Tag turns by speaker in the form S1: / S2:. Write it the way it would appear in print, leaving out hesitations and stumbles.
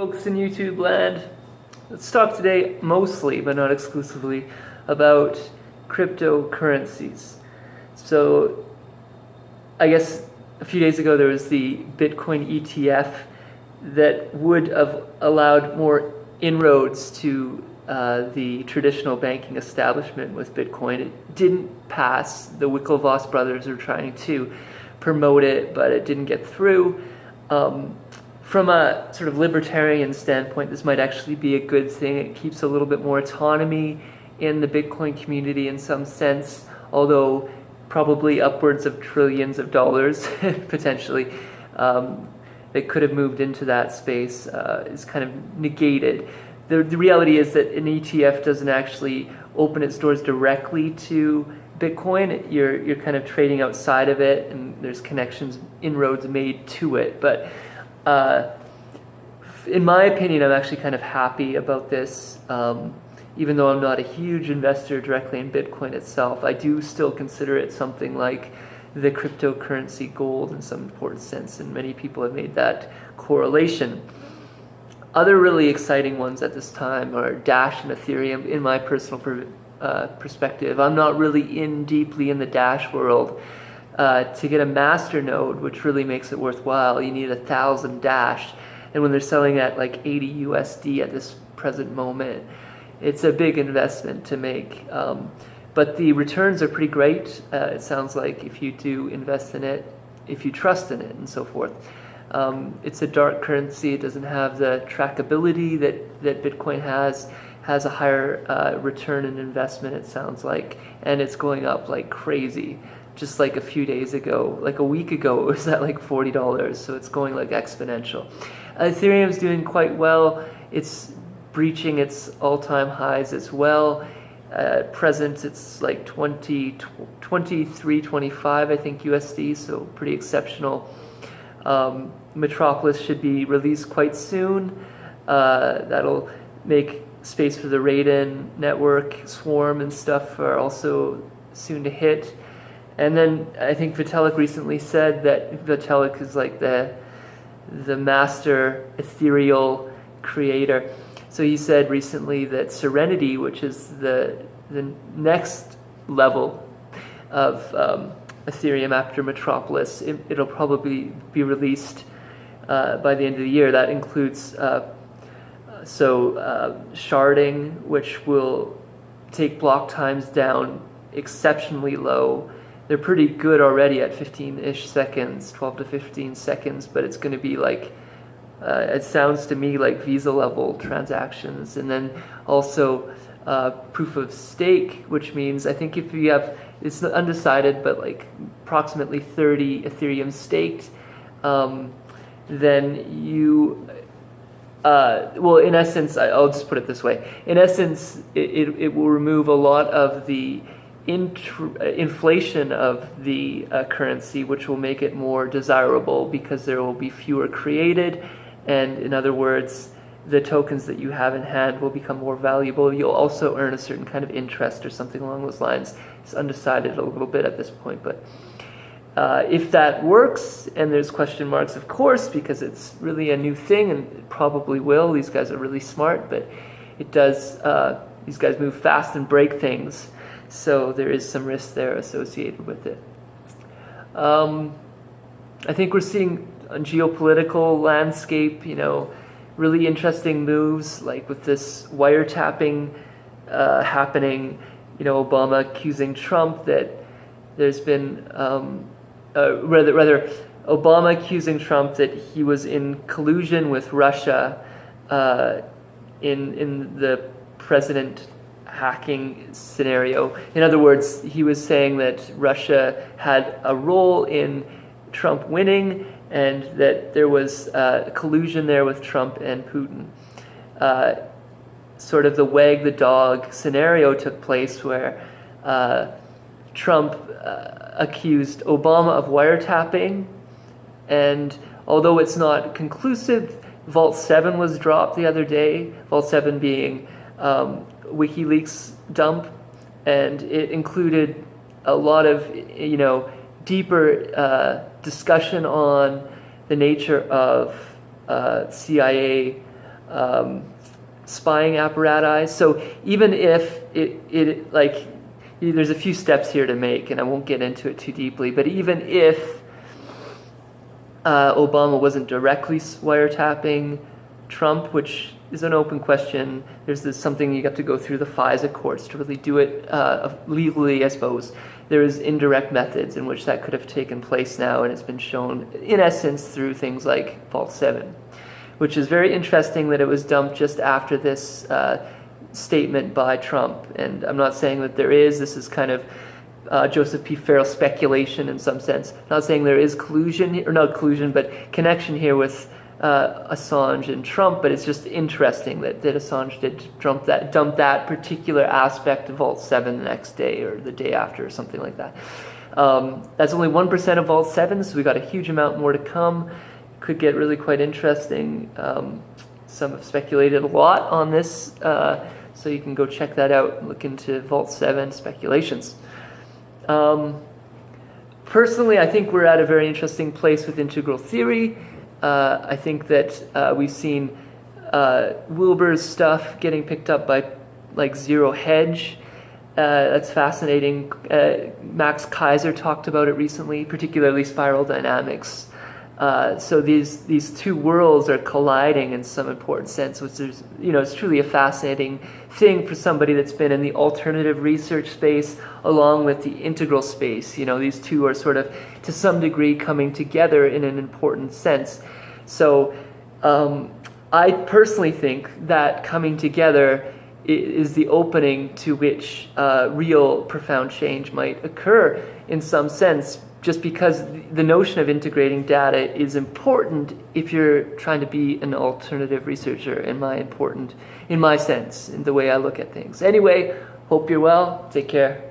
S1: Folks in YouTube land, let's talk today mostly, but not exclusively, about cryptocurrencies. So I guess a few days ago there was the Bitcoin ETF that would have allowed more inroads to the traditional banking establishment with Bitcoin. It didn't pass. The Winklevoss brothers are trying to promote it, but it didn't get through. From a sort of libertarian standpoint, this might actually be a good thing. It keeps a little bit more autonomy in the Bitcoin community in some sense, although probably upwards of trillions of dollars potentially that could have moved into that space is kind of negated. The reality is that an ETF doesn't actually open its doors directly to Bitcoin. You're kind of trading outside of it, and there's connections, inroads made to it. But in my opinion, I'm actually kind of happy about this. Even though I'm not a huge investor directly in Bitcoin itself, I do still consider it something like the cryptocurrency gold in some important sense, and many people have made that correlation. Other really exciting ones at this time are Dash and Ethereum, in my personal perspective. I'm not really deeply in the Dash world. To get a master node, which really makes it worthwhile, you need 1,000 Dash. And when they're selling at like 80 USD at this present moment, it's a big investment to make. But the returns are pretty great. It sounds like if you do invest in it, if you trust in it and so forth. It's a dark currency. It doesn't have the trackability that Bitcoin has a higher return in investment, it sounds like, and it's going up like crazy. Just like a few days ago, like a week ago, it was at like $40, so it's going like exponential. Ethereum's doing quite well. It's breaching its all-time highs as well. At present, it's like 23.25, I think, USD, so pretty exceptional. Metropolis should be released quite soon. That'll make space for the Raiden network. Swarm and stuff are also soon to hit. And then I think Vitalik recently said that Vitalik is like the master ethereal creator. So he said recently that Serenity, which is the next level of Ethereum after Metropolis, it'll probably be released by the end of the year. That includes sharding, which will take block times down exceptionally low. They're pretty good already at 15-ish seconds, 12 to 15 seconds, but it's going to be like, it sounds to me like Visa level transactions. And then also proof of stake, which means I think if you have, it's undecided, but like approximately 30 Ethereum staked, then you, well, in essence, I'll just put it this way. In essence, it will remove a lot of the inflation of the currency, which will make it more desirable because there will be fewer created, and in other words, the tokens that you have in hand will become more valuable. You'll also earn a certain kind of interest or something along those lines. It's undecided a little bit at this point, but if that works, and there's question marks, of course, because it's really a new thing, and it probably will. These guys are really smart, but it does, these guys move fast and break things. So there is some risk there associated with it. I think we're seeing a geopolitical landscape, really interesting moves, like with this wiretapping happening, Obama accusing Trump that there's been, rather Obama accusing Trump that he was in collusion with Russia in the president hacking scenario. In other words, he was saying that Russia had a role in Trump winning and that there was collusion there with Trump and Putin. Sort of the wag the dog scenario took place where Trump accused Obama of wiretapping, and although it's not conclusive, Vault 7 was dropped the other day, Vault 7 being WikiLeaks dump, and it included a lot of deeper discussion on the nature of CIA spying apparatus. So even if it like, there's a few steps here to make, and I won't get into it too deeply, but even if Obama wasn't directly wiretapping Trump, which is an open question, there's something you have to go through the FISA courts to really do it legally, I suppose. There is indirect methods in which that could have taken place now, and it's been shown, in essence, through things like Vault 7, which is very interesting that it was dumped just after this statement by Trump. And I'm not saying that there is. This is kind of Joseph P. Farrell speculation in some sense. I'm not saying there is collusion, or not collusion, but connection here with Assange and Trump, but it's just interesting that Assange did dump that particular aspect of Vault 7 the next day or the day after or something like that. That's only 1% of Vault 7, so we got a huge amount more to come. Could get really quite interesting. Some have speculated a lot on this, so you can go check that out and look into Vault 7 speculations. Personally, I think we're at a very interesting place with integral theory. I think that we've seen Wilbur's stuff getting picked up by like Zero Hedge. That's fascinating. Max Kaiser talked about it recently, particularly spiral dynamics. So these two worlds are colliding in some important sense, which is, it's truly a fascinating thing for somebody that's been in the alternative research space along with the integral space. These two are sort of, to some degree, coming together in an important sense. So I personally think that coming together is the opening to which real profound change might occur in some sense, just because the notion of integrating data is important if you're trying to be an alternative researcher, in my sense, in the way I look at things. Anyway, hope you're well. Take care.